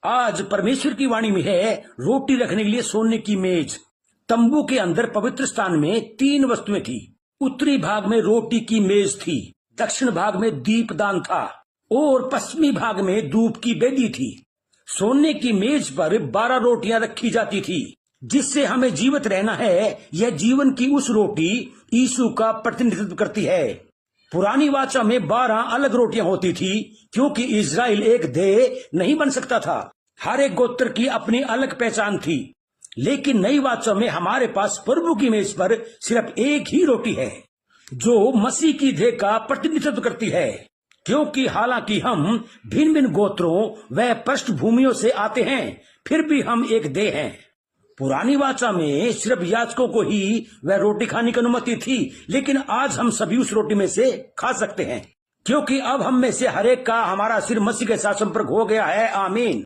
आज परमेश्वर की वाणी में है रोटी रखने के लिए सोने की मेज। तंबू के अंदर पवित्र स्थान में 3 वस्तुएं थी। उत्तरी भाग में रोटी की मेज थी, दक्षिण भाग में दीपदान था और पश्चिमी भाग में धूप की वेदी थी। सोने की मेज पर 12 रोटियां रखी जाती थी। जिससे हमें जीवित रहना है, यह जीवन की उस रोटी यीशु का प्रतिनिधित्व करती है। पुरानी वाचा में 12 अलग रोटियां होती थी, क्योंकि इजराइल एक देह नहीं बन सकता था। हर एक गोत्र की अपनी अलग पहचान थी। लेकिन नई वाचा में हमारे पास प्रभु की मेज पर सिर्फ एक ही रोटी है, जो मसीह की देह का प्रतिनिधित्व करती है। क्योंकि हालांकि हम भिन्न भिन्न गोत्रों व पृष्ठभूमियों से आते हैं, फिर भी हम एक देह हैं। पुरानी वाचा में सिर्फ याजकों को ही वह रोटी खाने की अनुमति थी, लेकिन आज हम सभी उस रोटी में से खा सकते हैं, क्योंकि अब हम में से हर एक का हमारा सिर्फ मसीह के साथ संपर्क हो गया है। आमीन।